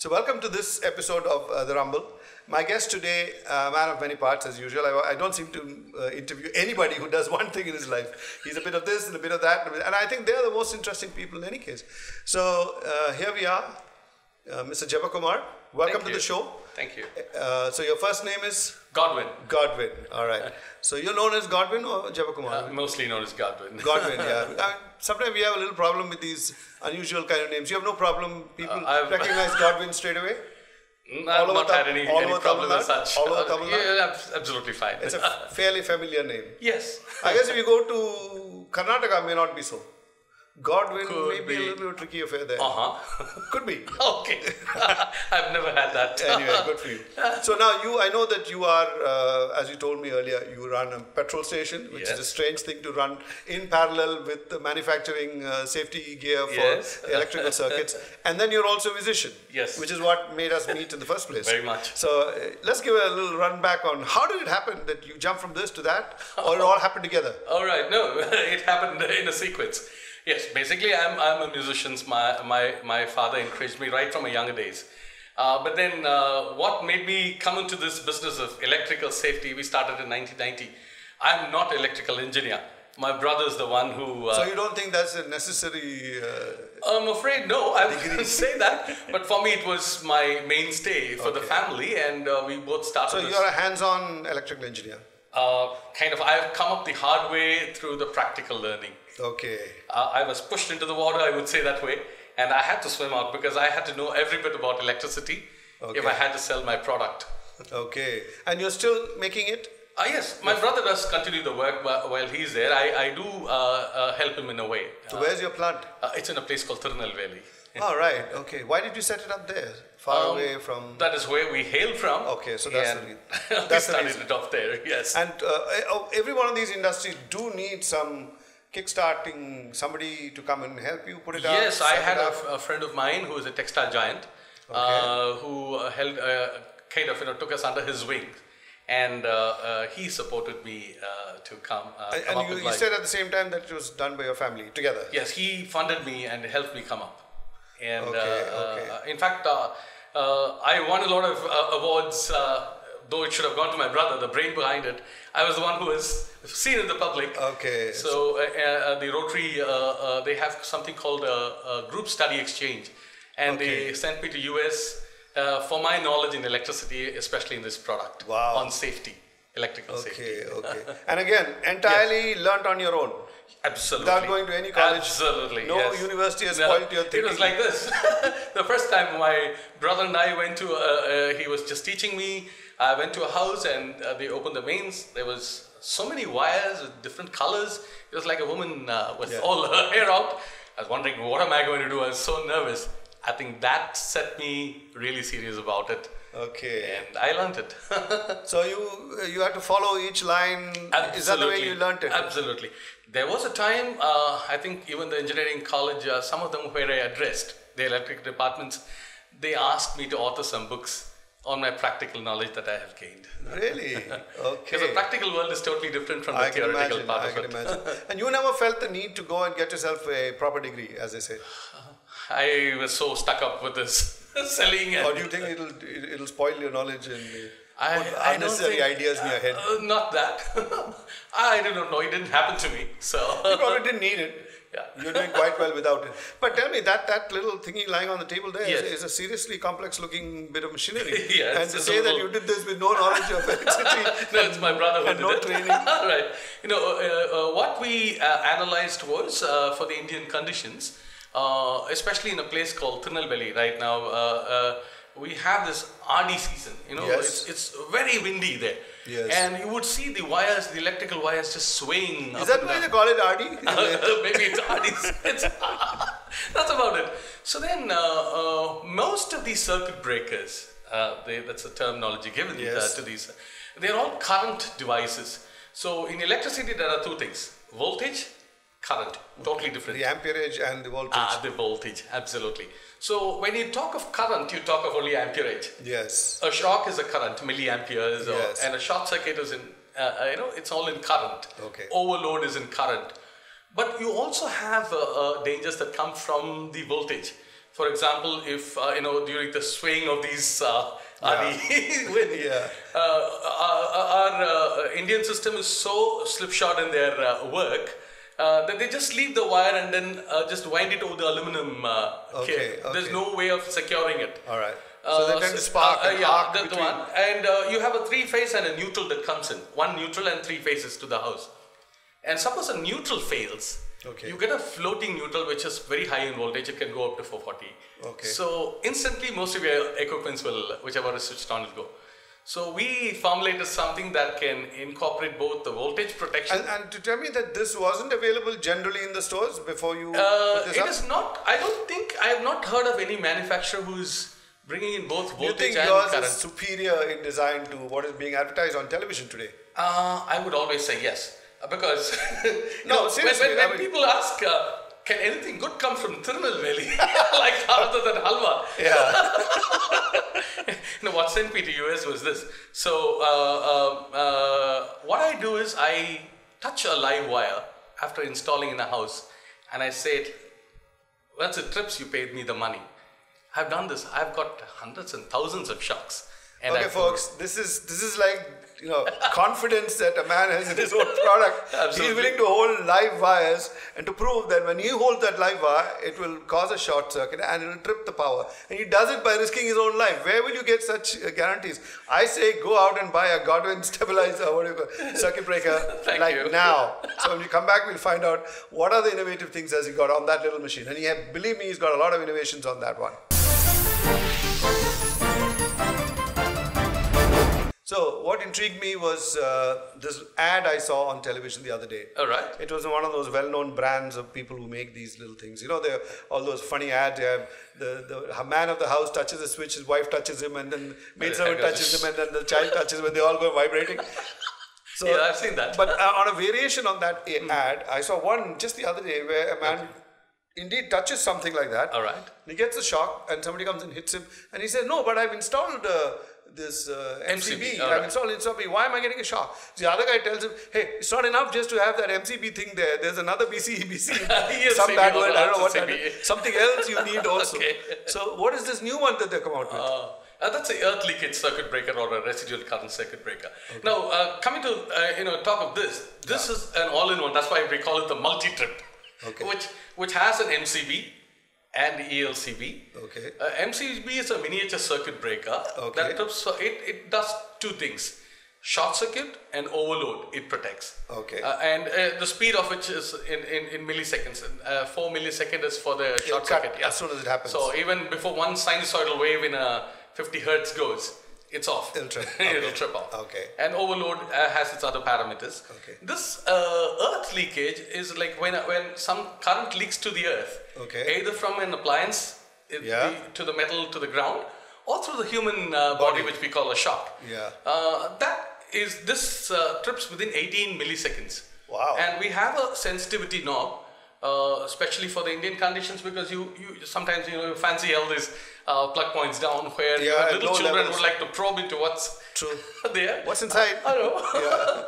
So welcome to this episode of The Rumble. My guest today, man of many parts as usual. I don't seem to interview anybody who does one thing in his life. He's a bit of this and a bit of that. And I think they're the most interesting people in any case. So here we are, Mr. Jebakumar. Welcome to the show. Thank you. So your first name is? Godwin. Godwin, all right. So you're known as Godwin or Jebakumar? Mostly known as Godwin. Godwin, yeah. Sometimes we have a little problem with these unusual kind of names. You have no problem, people recognize Godwin straight away? I've not had any problem as such. All over Tamil Nadu? Yeah, absolutely fine. It's a fairly familiar name. Yes. I guess if you go to Karnataka, may not be so. Godwin may be a little bit of a tricky affair there. Could be. Okay. I've never had that. Anyway, good for you. So now I know that you are, as you told me earlier, you run a petrol station, which is a strange thing to run in parallel with the manufacturing safety gear for electrical circuits. And then you're also a musician. Yes. Which is what made us meet in the first place. Very much. So let's give a little run back on how did it happen that you jumped from this to that, or it all happened together? All right. No, it happened in a sequence. Yes, basically I'm a musician. My father encouraged me right from a younger days. But then what made me come into this business of electrical safety, we started in 1990. I'm not an electrical engineer. My brother is the one who... so you don't think that's a necessary... I'm afraid no, I wouldn't say that. But for me it was my mainstay for the family, and we both started So you're a hands-on electrical engineer? Kind of. I've come up the hard way through the practical learning. Okay. I was pushed into the water, I would say that way, and I had to swim out because I had to know every bit about electricity if I had to sell my product. Okay. And you're still making it? Yes. My brother does continue the work while he's there. I do help him in a way. So where's your plant? It's in a place called Tirunelveli. Oh, right. Okay. Why did you set it up there? Far away from... That is where we hail from. Okay, so that's the reason. We started it off there, yes. And every one of these industries do need some kickstarting, somebody to come and help you put it out? Yes, I had a friend of mine who is a textile giant who held, kind of, took us under his wing. And he supported me to come and you said at the same time that it was done by your family, together? Yes, he funded me and helped me come up. And in fact, I won a lot of awards, though it should have gone to my brother, the brain behind it. I was the one who was seen in the public. Okay. So the Rotary, they have something called a group study exchange. And they sent me to US for my knowledge in electricity, especially in this product. Wow. On safety, electrical safety. Okay. And again, entirely learnt on your own? Absolutely. Without going to any college? Absolutely, No university has spoiled your thinking? It was like this. The first time my brother and I went to, he was just teaching me. I went to a house and they opened the mains. There was so many wires with different colors. It was like a woman with all her hair out. I was wondering, what am I going to do? I was so nervous. I think that set me really serious about it. Okay. And I learned it. So you had to follow each line. Absolutely. Is that the way you learned it? Absolutely. There was a time, I think even the engineering college, some of them where I addressed the electric departments, they asked me to author some books on my practical knowledge that I have gained. Really? Okay. Because the practical world is totally different from the theoretical part of it. I can imagine. And you never felt the need to go and get yourself a proper degree, as they say? I was so stuck up with this selling. Or do you think it'll spoil your knowledge and put unnecessary ideas in your head? Not that. I don't know. It didn't happen to me. So you probably didn't need it. Yeah. You're doing quite well without it. But tell me, that little thingy lying on the table there is a seriously complex looking bit of machinery. And to say that you did this with no knowledge of electricity no, it's my brother who and did no it. training. Right. What we analyzed was for the Indian conditions, especially in a place called Tirunelveli right now, we have this RD season, it's very windy there. Yes. And you would see the wires, the electrical wires just swaying. Is that why they call it RD? Maybe it's RD. That's about it. So then most of these circuit breakers, that's the terminology given to these, they're all current devices. So in electricity there are two things, voltage, current, totally different. The amperage and the voltage. The voltage, absolutely. So when you talk of current, you talk of only amperage. Yes. A shock is a current, milliamperes, and a short circuit is in, it's all in current. Okay. Overload is in current. But you also have dangers that come from the voltage. For example, if during the swaying of these our Indian system is so slipshod in their work that they just leave the wire and then just wind it over the aluminum cable. There's no way of securing it. All right. So they tend to spark and arc that's the one. And you have a 3-phase and a neutral that comes in. 1 neutral and 3 phases to the house. And suppose a neutral fails, you get a floating neutral which is very high in voltage. It can go up to 440. So instantly most of your equipments will, whichever is switched on, will go. So we formulated something that can incorporate both the voltage protection. And to tell me that this wasn't available generally in the stores before you put this up? It is not. I have not heard of any manufacturer who is bringing in both voltage and yours current. Is superior in design to what is being advertised on television today? I would always say yes. Because seriously, when people ask, can anything good come from Tirunelveli? Like other than halwa? Yeah. What sent me to US was this. So what I do is I touch a live wire after installing in a house, and I say, once it trips, you paid me the money. I've done this. I've got hundreds and thousands of shocks. And folks, this is like confidence that a man has in his own product. He's willing to hold live wires and to prove that when he holds that live wire, it will cause a short circuit and it will trip the power. And he does it by risking his own life. Where will you get such guarantees? I say go out and buy a Godwin stabilizer, circuit breaker now. So when we come back, we'll find out what are the innovative things has he got on that little machine. And believe me, he's got a lot of innovations on that one. So what intrigued me was this ad I saw on television the other day. All right. It was one of those well-known brands of people who make these little things. There are all those funny ads. They have the man of the house touches a switch, his wife touches him, and then maid servant touches him, and then the child touches him, and they all go vibrating. So, yeah, I've seen that. But on a variation on that ad, I saw one just the other day where a man indeed touches something like that. All right. He gets a shock, and somebody comes and hits him, and he says, "No, but I've installed this MCB. I've installed MCB. Why am I getting a shock?" So the other guy tells him, "Hey, it's not enough just to have that MCB thing there. There's another BC, some bad word. I don't know what that is. Something else you need also." So what is this new one that they come out with? That's a earth leakage circuit breaker or a residual current circuit breaker. Now, coming to talk of this is an all-in-one. That's why we call it the Multitrip, which has an MCB and ELCB. MCB is a miniature circuit breaker that trips. It does two things: short circuit and overload. It protects. And the speed of which is in milliseconds. 4 milliseconds is for the short circuit. As soon as it happens. So even before one sinusoidal wave in a 50 hertz goes, it's off. It'll trip. It'll trip off. And overload has its other parameters. This earth leakage is like when some current leaks to the earth, either from an appliance to the metal to the ground, or through the human body, which we call a shock. This trips within 18 milliseconds. Wow. And we have a sensitivity knob, especially for the Indian conditions, because you sometimes fancy all these plug points down where little children would like to probe into what's there. What's inside? I don't know.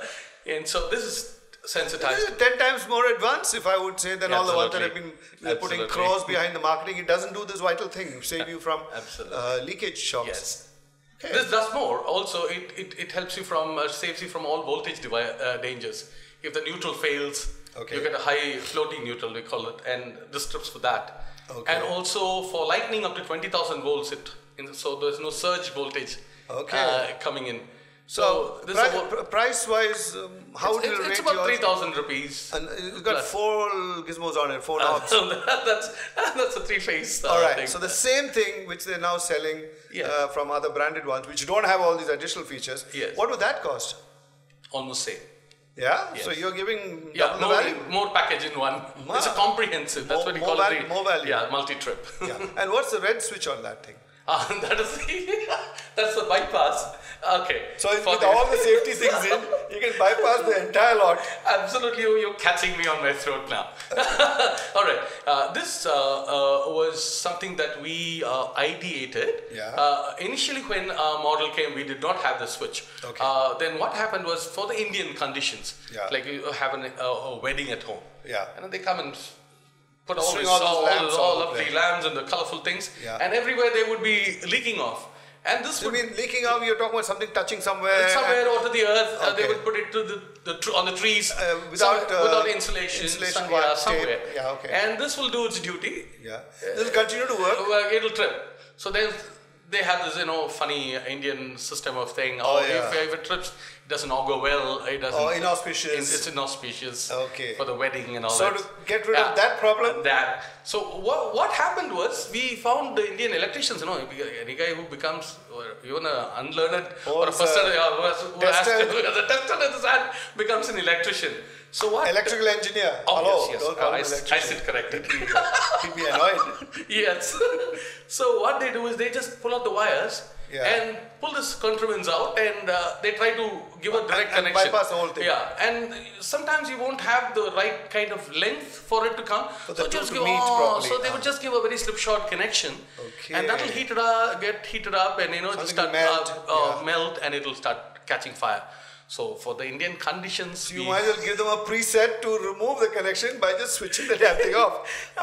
And so this is sensitized. This is 10 times more advanced, if I would say, than all the ones that have been putting crores behind the marketing. It doesn't do this vital thing, save you from leakage shocks. Yes. This does more. Also, it helps you from, saves you from all voltage dangers. If the neutral fails, you get a high floating neutral, we call it, and this trips for that. And also for lightning up to 20,000 volts, so there's no surge voltage coming in. So this price-wise, how would you rate it's about 3,000 rupees. And it's got 4 gizmos on it, 4 knobs. That's a 3-phase thing. So the same thing which they're now selling from other branded ones, which don't have all these additional features. What would that cost? Almost same. Yeah? Yes. So you're giving double the value? More package in one. It's a comprehensive. That's what we call it. More value. Yeah, multi-trip. And what's the red switch on that thing? That's the bypass. So with all the safety things in, you can bypass the entire lot. Absolutely, you're catching me on my throat now. All right, this was something that we ideated. Initially, when our model came, we did not have the switch. Then what happened was, for the Indian conditions, like you have a wedding at home, and they come and put String all those lamps all all lovely there. lamps and the colorful things, Yeah. and everywhere they would be leaking off. And this You would mean leaking out? You're talking about something touching somewhere. somewhere onto the earth. They Okay. would put it to on the trees without insulation. wire, Somewhere. tape. Yeah, okay. And this will do its duty. Yeah. This will continue to work. It'll trip. So then they have this, funny Indian system of thing. Yeah. If it trips, it doesn't augur well. It doesn't. Inauspicious. It's inauspicious. Okay. For the wedding and all So that. to get rid of that problem. So what happened was we found the Indian electricians. Any guy who becomes even an unlearned or a person who has to, the tester in his hand becomes an electrician. So what? Electrical engineer. Oh, Hello. yes. Don't call him I electrician. sit corrected. He'd be annoyed. Yes. So what they do is they just pull out the wires and pull this contrivance out, and they try to give a direct connection. Bypass the whole thing. Yeah, and sometimes you won't have the right kind of length for it to come. For the two just to give, meet properly. So they would just give a very slipshod connection, and that'll get heated up, and just start melt, and it'll start catching fire. So for the Indian conditions, You might as well give them a preset to remove the connection by just switching the damn thing off.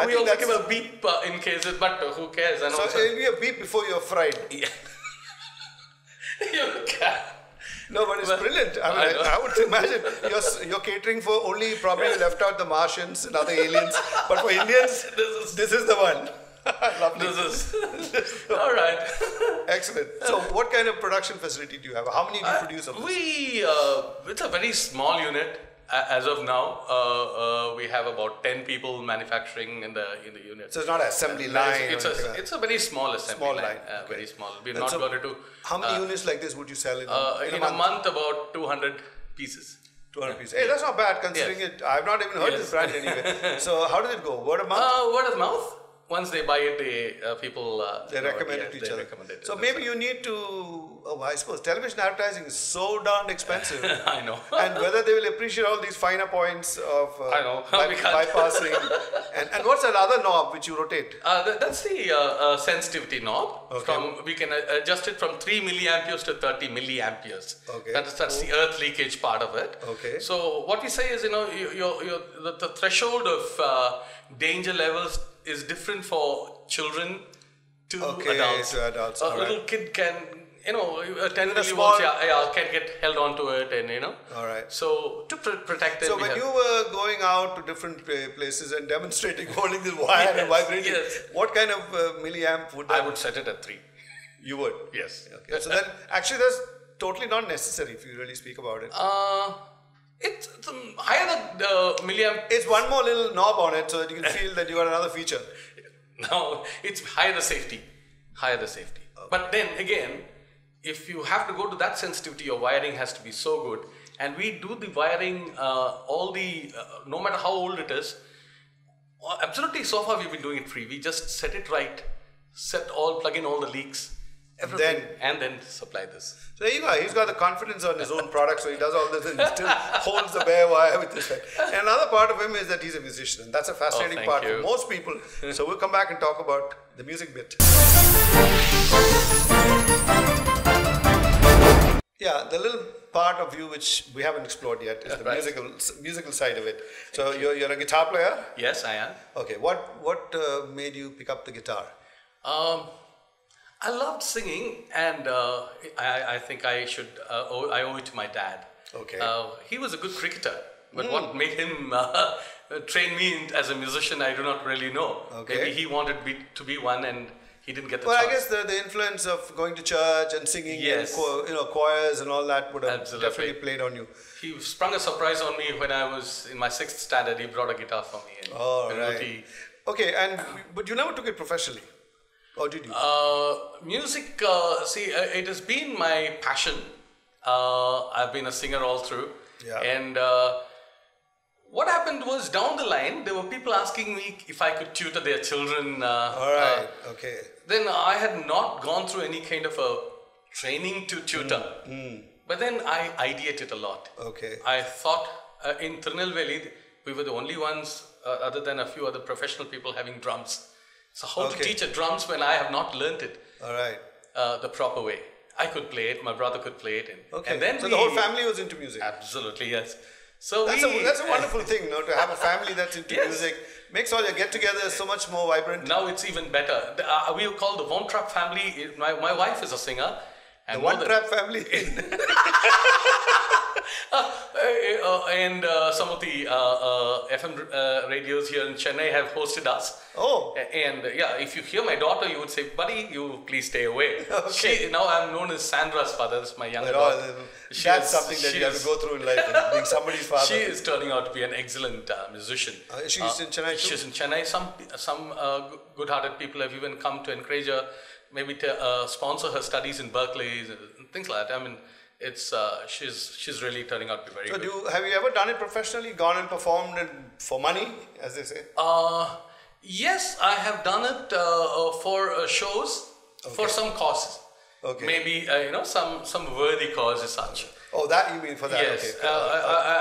we also give a beep in case, but who cares? And So also, it'll be a beep before you're fried. yeah. You can. No, but it's brilliant. I would imagine you're catering for only probably left out the Martians and other aliens, but for Indians, this is the one. Lovely. This is all right. Excellent. So, what kind of production facility do you have? How many do you produce of this? It's a very small unit as of now. We have about 10 people manufacturing in the unit. So it's not an assembly line. It's a very small assembly line. Okay. Very small. We're not going to do. How many units like this would you sell in a month? About 200 pieces. 200 pieces. Hey, that's not bad considering it. I've not even heard this brand anyway. So how does it go? Word of mouth? Word of mouth. Once they buy it, people they recommend it to each other. So maybe you need to. I suppose television advertising is so darn expensive. I know. And whether they will appreciate all these finer points of I know. bypassing. and what's that other knob which you rotate? That's the sensitivity knob. Okay. We can adjust it from 3 milliamperes to 30 milliamperes. Okay. That's the earth leakage part of it. Okay. So what we say is, the threshold of danger levels is different for children to adults. To adults. A little kid can, a 10 small- millivolts, can get held onto it, and All right. So to protect them. So when you were going out to different places and demonstrating, holding this wire and vibrating, what kind of milliamp would that? I would set it at 3. You would? Yes. Okay. So then, actually, that's totally not necessary if you really speak about it. It's higher the milliamp. It's one more little knob on it so that you can feel that you got another feature. No, it's higher the safety. Okay. But then again, if you have to go to that sensitivity, your wiring has to be so good. And we do the wiring, no matter how old it is, absolutely so far we've been doing it free. We just set it right, plug in all the leaks, everything, and then supply this. So there you go. He's got the confidence on his own product, so he does all this and still holds the bare wire with his head. And another part of him is that he's a musician, and that's a fascinating part for most people. So we'll come back and talk about the music bit. Yeah, the little part of you which we haven't explored yet is the musical side of it. So you're a guitar player? Yes, I am. Okay. What made you pick up the guitar? I loved singing, and I think I owe it to my dad. Okay. He was a good cricketer, but what made him train me as a musician, I do not really know. Okay. Maybe he wanted to be one, and he didn't get the Well, chance. I guess the influence of going to church and singing, Yes. and choirs and all that would have Absolutely. definitely played on you. He sprung a surprise on me when I was in my 6th standard. He brought a guitar for me. And right. Okay, but you never took it professionally, or did you? Music, it has been my passion. I've been a singer all through. Yeah. And what happened was, down the line, there were people asking me if I could tutor their children. All right, okay. Then I had not gone through any kind of a training to tutor. But then I ideated a lot. Okay. I thought in Tirunelveli, we were the only ones, other than a few other professional people, having drums. So how to teach a drums when I have not learnt it All right. the proper way? I could play it, my brother could play it. Okay. And then so the whole family was into music? Absolutely, yes. So that's a wonderful thing, to have a family that's into music. Makes all your get-togethers so much more vibrant. Now it's even better. We call the One Trap family. My wife is a singer. And the One Trap family. And some of the FM radios here in Chennai have hosted us. Oh. And if you hear my daughter, you would say, "Buddy, you please stay away." Okay. Now I'm known as Sandra's father. That's my younger daughter. That's something that you have to go through in life, being somebody's father. She is turning out to be an excellent musician. She's in Chennai too? She's in Chennai. Some good-hearted people have even come to encourage her, maybe to sponsor her studies in Berkeley and things like that. I mean, it's she's really turning out to be very good. So have you ever done it professionally, gone and performed for money, as they say? Yes, I have done it for shows, for some causes. Okay. Maybe some worthy cause as such. Oh, that you mean for that? Yes, okay.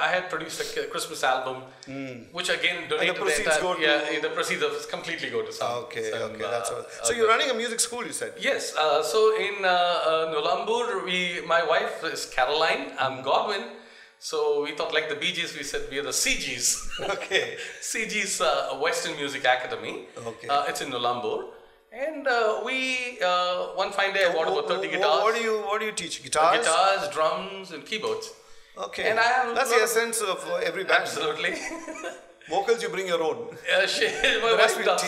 I had produced a Christmas album, which again donated the proceeds the proceeds completely go to some. Okay, that's all. So you're running a music school, you said? Yes. So in Nulambur, my wife is Caroline. I'm Godwin. So we thought, like the Bee Gees, we said we are the CGs. Okay. CG's Western Music Academy. Okay. It's in Nulambur. And we one fine day I bought about 30 guitars. What do you teach? Guitars? Guitars, drums, and keyboards. Okay. And I have that's the essence of every band. Absolutely. Vocals, you bring your own. My wife does.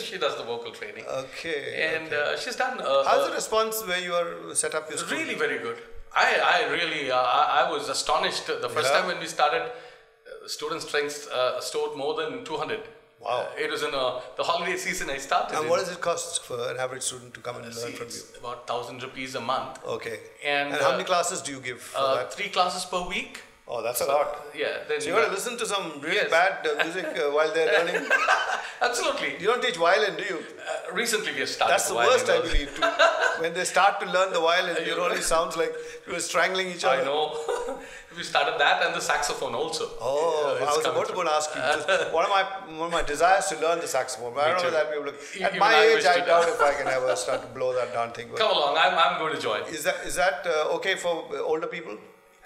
She does the vocal training. Okay. And she's done. How's the response where you are set up your school? Really very good. I really I was astonished the first time when we started. Student strength stored more than 200. Wow. It was in the holiday season I started. And what does it cost for an average student to come and learn from you? About 1,000 rupees a month. Okay. And how many classes do you give for that? 3 classes per week. Oh, that's a lot. Yeah. Then so you got to listen to some really bad music while they're learning. Absolutely. You don't teach violin, do you? Recently we have started. That's the worst, I believe. When they start to learn the violin, it only sounds like you are strangling each other. I know. We started that and the saxophone also. Oh, I was about to go and ask you. One of my desires to learn the saxophone. But I don't know that we will. At my age, I doubt if I can ever start to blow that darn thing. Come along, I'm going to join. Is that okay for older people?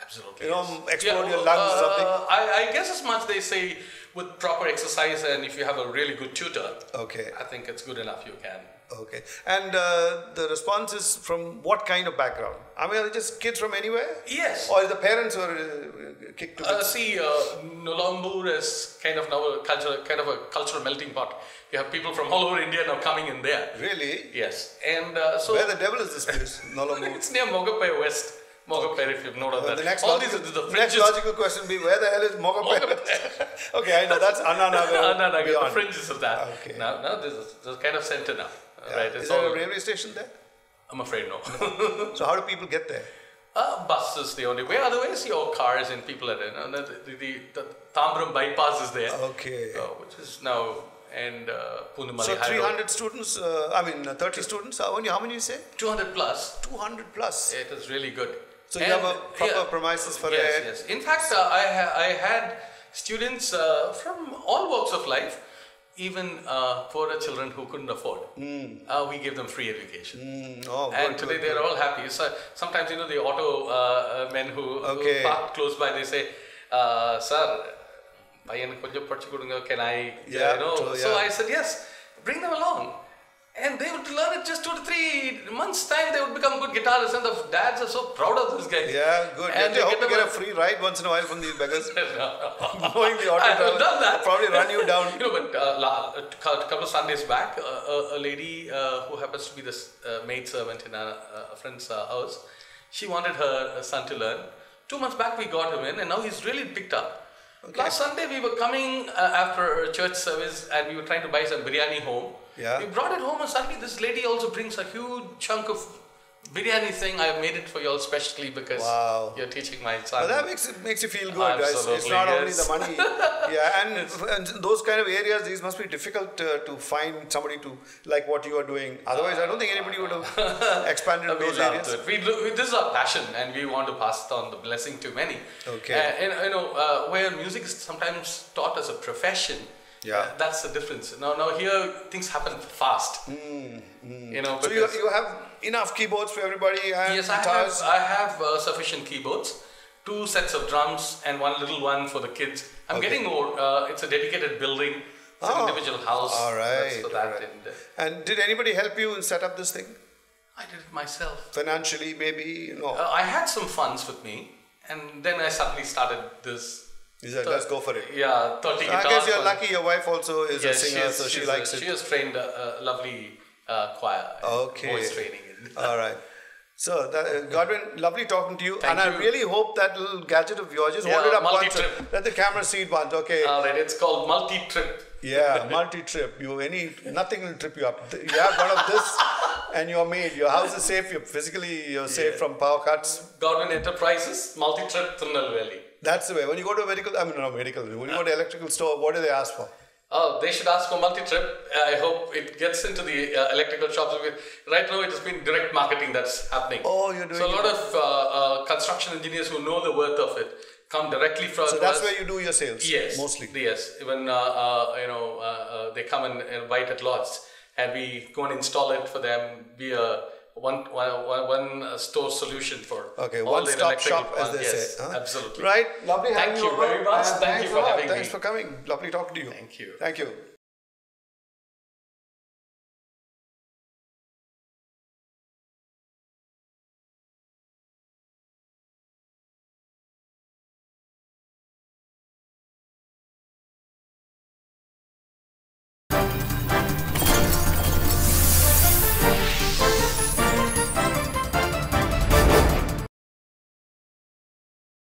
Absolutely. Explode your lungs or something? I guess as much they say with proper exercise and if you have a really good tutor. Okay. I think it's good enough you can. Okay. And the response is from what kind of background? I mean, are they just kids from anywhere? Yes. Or the parents were kicked to bits? Nulambur is kind of now a cultural melting pot. You have people from all over India now coming in there. Really? Yes. And so where the devil is this place? Nulambur. It's near Mogapai West. Mogapai, if you've noted that. The next logical question will be, where the hell is Mogapai? Okay, I know, that's Annanagar. The fringes of that. Okay. Now there's kind of center now. Yeah. Right? Is there a railway station there? I'm afraid no. So how do people get there? Bus is the only way. Otherwise, your cars and people are in. The Tambram bypass is there. Okay. Which is now, and Punamali So 300 students, 30 students. How many you say? 200 plus. 200 plus. It is really good. So you have a proper premises for Yes, yes. In fact, I had students from all walks of life, even poorer children who couldn't afford. We gave them free education. And today they're all happy. So sometimes, the auto men who park close by, they say, sir, can I, So I said, yes, bring them along. And they would learn it just 2 to 3 months' time. They would become good guitarists, and the dads are so proud of these guys. Yeah, good. And they hope to get a free ride once in a while from these beggars. Knowing the auto I've done that. Probably run you down. But a couple of Sundays back, a lady who happens to be the maid servant in a friend's house, she wanted her son to learn. 2 months back, we got him in, and now he's really picked up. Okay. Last Sunday, we were coming after a church service, and we were trying to buy some biryani home. Yeah. We brought it home, and suddenly this lady also brings a huge chunk of biryani thing. I have made it for you all specially because you're teaching my son. Well, that makes you feel good. Absolutely, it's not only the money. Yeah, and those kind of areas, these must be difficult to find somebody to like what you are doing. Otherwise, I don't think anybody would have expanded in those areas. This is our passion, and we want to pass on the blessing to many. Okay. Where music is sometimes taught as a profession. Yeah, that's the difference. Now here things happen fast. So you have enough keyboards for everybody and yes, guitars? I have sufficient keyboards 2 sets of drums and one little one for the kids. I'm getting more. It's a dedicated building. It's an individual house. All right. That's for that. All right. And did anybody help you set up this thing? I did it myself. Financially, maybe? No. I had some funds with me, and then I suddenly started this. You said, let's go for it. Yeah, 30 guitars. I guess you're lucky. Your wife also is a singer, so she likes it. She has trained a lovely choir. Okay. Voice training. All right. So, Godwin, lovely talking to you. I really hope that little gadget of yours, just hold it up once. Let the camera see it once, okay? All right, it's called Multitrip. Yeah, Multitrip. Nothing will trip you up. You have one of this and you're made. Your house is safe. You're safe from power cuts. Godwin Enterprises, Multitrip, Tirunelveli. That's the way. When you go to a when you go to electrical store, what do they ask for? Oh, they should ask for Multitrip. I hope it gets into the electrical shops. Right now, it has been direct marketing that's happening. Oh, you're doing so a lot of construction engineers who know the worth of it come directly from. So that's where you do your sales. Yes, mostly. Yes, when they come and invite at lots, and we go and install it for them. Be a one store solution for one-stop shop, as they say. Huh? Absolutely. Right. Lovely having you. Thank you very much. Thank you for having me. Thanks for coming. Lovely talking to you. Thank you. Thank you.